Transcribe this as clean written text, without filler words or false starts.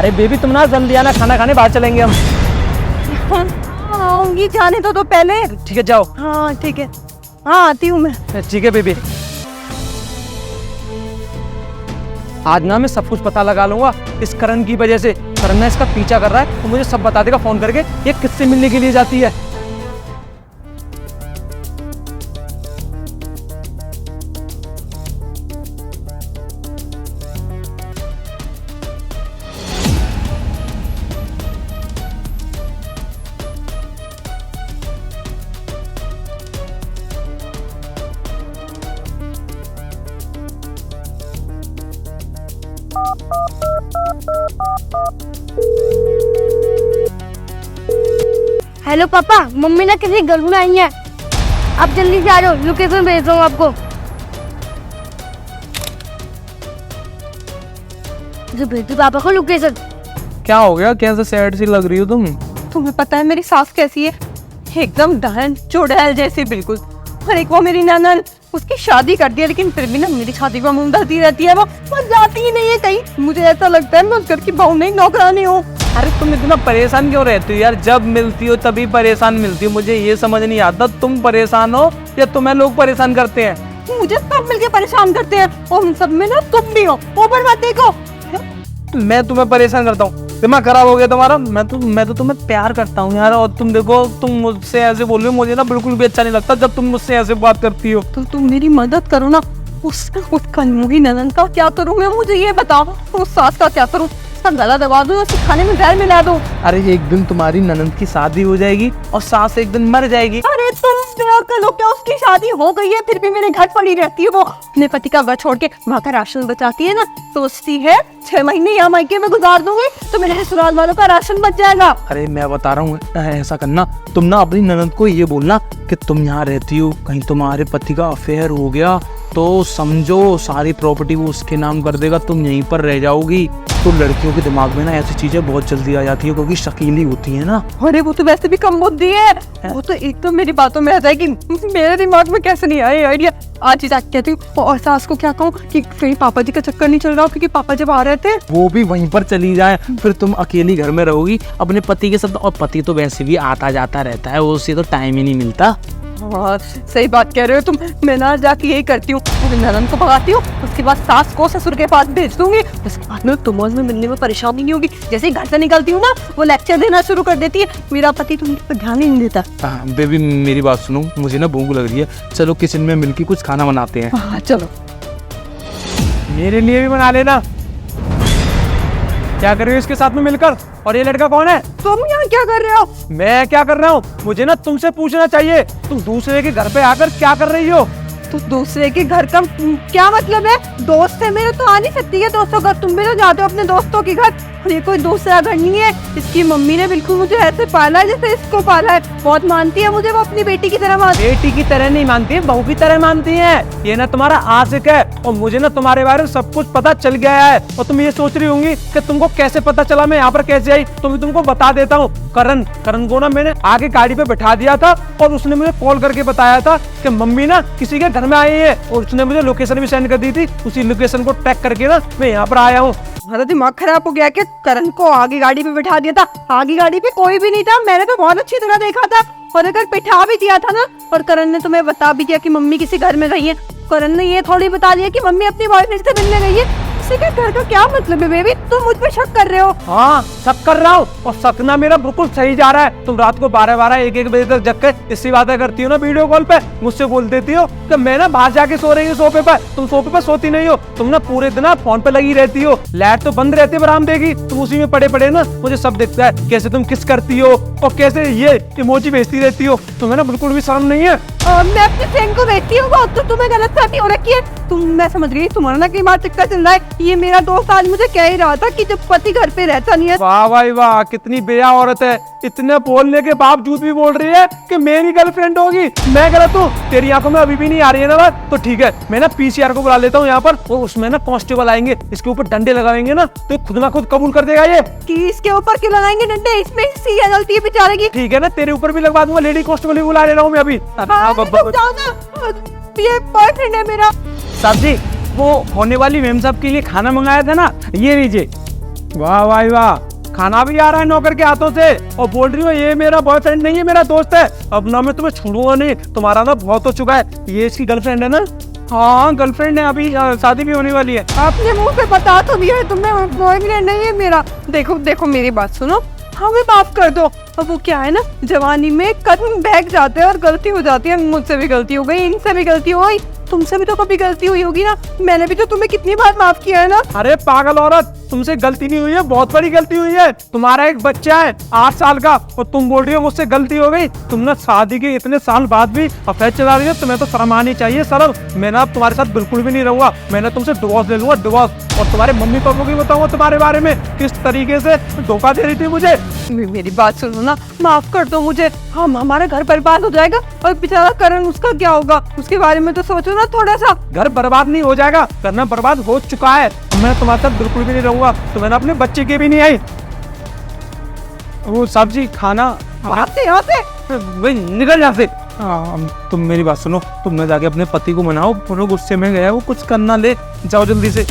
अरे बेबी तुम ना जल्दी आना, खाना खाने बाहर चलेंगे हम। आऊंगी, जाने तो पहले। ठीक है जाओ। हाँ ठीक है, हाँ आती हूँ मैं। ठीक है बेबी। आज ना मैं सब कुछ पता लगा लूंगा इस करण की वजह से। करण ना इसका पीछा कर रहा है तो मुझे सब बता देगा फोन करके ये किससे मिलने के लिए जाती है। हेलो पापा, मम्मी ना किसी घर में आई है। आप जल्दी से आ जाओ, लोकेशन भेज रहा हूँ आपको। जो भेज दो पापा को लोकेशन। क्या हो गया, कैसे सैड सी लग रही हो तुम? तुम्हें पता है मेरी सास कैसी है? एकदम डहन चुड़ैल जैसी बिल्कुल। और एक वो मेरी ननद, उसकी शादी कर दिया लेकिन फिर भी ना मेरी शादी को मुंह ढाती रहती है। वो जाती ही नहीं है कहीं। मुझे ऐसा लगता है मैं उस घर की बहू नहीं, नौकरानी हूँ। अरे तुम इतना परेशान क्यों रहती हो यार? जब मिलती हो तभी परेशान मिलती हो। मुझे ये समझ नहीं आता तुम परेशान हो या तुम्हें लोग परेशान करते हैं। मुझे सब मिलके परेशान करते हैं और उन सब में ना तुम भी हो। ऊपर मत देखो। मैं तुम्हें परेशान करता हूँ? दिमाग खराब हो गया तुम्हारा? मैं तो तुम्हें प्यार करता हूँ यार। और तुम देखो, तुम मुझसे ऐसे बोल रहे हो, मुझे ना बिल्कुल भी अच्छा नहीं लगता जब तुम मुझसे ऐसे बात करती हो। तो तुम मेरी मदद करो ना। उस कन्मुही ननद का क्या करूँ मैं? मुझे ये बताओ। उस सास का क्या करूँ? उसका गला दबा दूँ, उसके खाने में जहर मिला दूँ? अरे एक दिन तुम्हारी ननद की शादी हो जाएगी और सास एक दिन मर जाएगी। अरे तुम बेअक्ल हो क्या? उसकी शादी हो गई है फिर भी मेरे घर पड़ी रहती है। वो अपने पति का घर छोड़ के वहाँ का राशन बचाती है ना। सोचती है 6 महीने यहाँ मायके में गुजार दूंगी तो मेरे ससुराल वालों का राशन बच जाएगा। अरे मैं बता रहा हूँ, ऐसा करना तुम ना अपनी ननद को ये बोलना कि तुम यहाँ रहती हो, कहीं तुम्हारे पति का अफेयर हो गया तो समझो सारी प्रॉपर्टी वो उसके नाम कर देगा, तुम यहीं पर रह जाओगी। तो लड़कियों के दिमाग में ना ऐसी चीजें बहुत जल्दी आ जाती है क्योंकि शकीली होती है ना। अरे वो तो वैसे भी कम बुद्धि है। वो तो एक तो मेरी बातों में आ जाएगी। मेरे दिमाग में कैसे नहीं आया आइडिया। आज ही जाके कहती हूँ। और सास को क्या कहूँ कि कहीं पापा जी का चक्कर नहीं चल रहा हो, क्योंकि पापा जब आ रहे थे वो भी वहीं पर चली जाए, फिर तुम अकेली घर में रहोगी अपने पति के साथ। और पति तो वैसे भी आता जाता रहता है, उससे तो टाइम ही नहीं मिलता। हाँ सही बात कह रहे हो तुम। मैं ना जाके यही करती हूँ, ननद को भगाती हूँ, उसके बाद सास को ससुर के पास भेज दूंगी। उसके बाद में तुम में मिलने में परेशानी नहीं होगी। जैसे ही घर से निकलती हूँ ना वो लेक्चर देना शुरू कर देती है। मेरा पति तुम पर ध्यान ही नहीं देता। हाँ बेबी मेरी बात सुनो, मुझे ना भूख लग रही है, चलो किचन में मिलके कुछ खाना बनाते हैं। हाँ चलो। मेरे लिए भी बना लेना। क्या कर रही हो इसके साथ में मिलकर? और ये लड़का कौन है? तुम यहाँ क्या कर रहे हो? मैं क्या कर रहा हूँ मुझे ना तुमसे पूछना चाहिए। तुम दूसरे के घर पे आकर क्या कर रही हो? तो दूसरे के घर का क्या मतलब है? दोस्त है मेरे तो आ नहीं सकती है दोस्तों का। तुम भी तो जाते हो अपने दोस्तों के घर। और ये कोई दूसरा घर नहीं है। इसकी मम्मी ने बिल्कुल मुझे ऐसे पाला है जैसे इसको पाला है। बहुत मानती है मुझे, वो अपनी बेटी की तरह मानती है। बेटी की तरह नहीं मानती है, बहू की तरह मानती है। ये ना तुम्हारा आशिक है और मुझे ना तुम्हारे बारे में सब कुछ पता चल गया है। और तुम ये सोच रही होंगी कि तुमको कैसे पता चला मैं यहाँ पर कैसे आई। तो मैं तुमको बता देता हूँ। करण को ना मैंने आगे गाड़ी पे बैठा दिया था और उसने मुझे कॉल करके बताया था कि मम्मी ना किसी के घर में आई है। और उसने मुझे लोकेशन भी सेंड कर दी थी। उसी लोकेशन को ट्रैक करके ना मैं यहाँ पर आया हूँ। हमारा दिमाग खराब हो गया कि करण को आगे गाड़ी पे बिठा दिया था। आगे गाड़ी पे कोई भी नहीं था, मैंने तो बहुत अच्छी तरह देखा था। और अगर बिठा भी दिया था ना, और करण ने तुम्हें बता भी दिया कि मम्मी किसी घर में गई है। करण ने ये थोड़ी बता दिया कि मम्मी अपनी बॉयफ्रेंड से मिलने गई है। किसी के घर का क्या मतलब है बेबी? तुम मुझ पे शक कर रहे हो? हाँ शक कर रहा हूँ और शक ना मेरा बिल्कुल सही जा रहा है। तुम रात को 12-12 1-1 बजे तक जग कर इसी बातें करती हो ना वीडियो कॉल पे। मुझसे बोल देती हो कि मैं ना बाहर जाके सो रही हूँ सोफे पर। तुम सोफे पर सोती नहीं हो, तुम ना पूरे दिन फोन पे लगी रहती हो। लाइट तो बंद रहती है बरामदे की, तुम उसी में पड़े पड़े ना मुझे सब दिखता है। कैसे तुम किस करती हो और कैसे ये इमोजी भेजती रहती हो। तुम्हें ना बिल्कुल भी शर्म नहीं है। मैं अपने फ्रेंड को भेजती हूँ, तो तुम्हें गलत फहमी हो रखी है। मैं समझ गई तुम्हारा ना कई बार चक्कर चल रहा है। ये मेरा दोस्त आज मुझे कह ही रहा था कि जब पति घर पे रहता नहीं है। वाह भाई वाह, कितनी बेया औरत है। इतने बोलने के बावजूद भी बोल रही है कि मेरी गर्लफ्रेंड होगी। मैं गलत हूँ? तेरी आंखों में अभी भी नहीं आ रही है ना बात? तो ठीक है, मैं ना पीसीआर को बुला लेता हूँ यहाँ पर। वो उसमें ना कांस्टेबल आएंगे, इसके ऊपर डंडे लगाएंगे ना तो खुद ना खुद कबूल कर देगा ये कि इसके ऊपर क्यों लगाएंगे डंडे? इसमें सीया जलती है बेचारे की। ठीक है ना, तेरे ऊपर भी लगवा दूंगा। लेडी कांस्टेबल भी बुला ले रहा हूँ मैं अभी। ये बॉयफ्रेंड है मेरा। साहब जी, वो होने वाली मेम साहब के लिए खाना मंगाया था ना, ये लीजिए। वाह वाह वाह, खाना भी आ रहा है नौकर के हाथों से और बोल रही हो ये मेरा बॉयफ्रेंड नहीं है, मेरा दोस्त है। अब ना मैं तुम्हें छोड़ूंगा नहीं, तुम्हारा ना बहुत हो चुका है। ये इसकी गर्लफ्रेंड है ना? हाँ गर्लफ्रेंड है, अभी शादी भी होने वाली है। आपने मुंह पे बता तो दिया है तुमने बॉयफ्रेंड नहीं है मेरा। देखो देखो मेरी बात सुनो, हमें माफ कर दो। अब वो क्या है ना, जवानी में कदम बहक जाते हैं और गलती हो जाती है। मुझसे भी गलती हो गई, इनसे भी गलती हो गई, तुमसे भी तो कभी गलती हुई होगी ना। मैंने भी तो तुम्हें कितनी बार माफ किया है ना। अरे पागल औरत, तुमसे गलती नहीं हुई है, बहुत बड़ी गलती हुई है। तुम्हारा एक बच्चा है 8 साल का और तुम बोल रही हो मुझसे गलती हो गई। तुमने शादी के इतने साल बाद भी अफेयर चला रही हो, तुम्हें तो शर्म आनी चाहिए शर्म। मैं ना तुम्हारे साथ बिल्कुल भी नहीं रहूंगा, मैंने तुमसे डिवोर्स ले लूंगा, डिवोर्स। और तुम्हारे मम्मी पापा को बताऊंगा तुम्हारे बारे में किस तरीके से धोखा दे रही थी मुझे। मेरी बात सुनो ना, माफ कर दो मुझे। हम हमारा घर बर्बाद हो जाएगा और बेचारा करण, उसका क्या होगा, उसके बारे में तो सोचो ना थोड़ा सा। घर बर्बाद नहीं हो जाएगा, करना बर्बाद हो चुका है। मैं तुम्हारे साथ बिल्कुल भी नहीं रहूंगा, तो मैंने अपने बच्चे की भी नहीं आई। वो सब्जी खाना यहाँ से भाई निकल यहाँ से। तुम मेरी बात सुनो, तुम ना जाके अपने पति को मनाओ, वो गुस्से में गया है, वो कुछ करना ले, जाओ जल्दी से।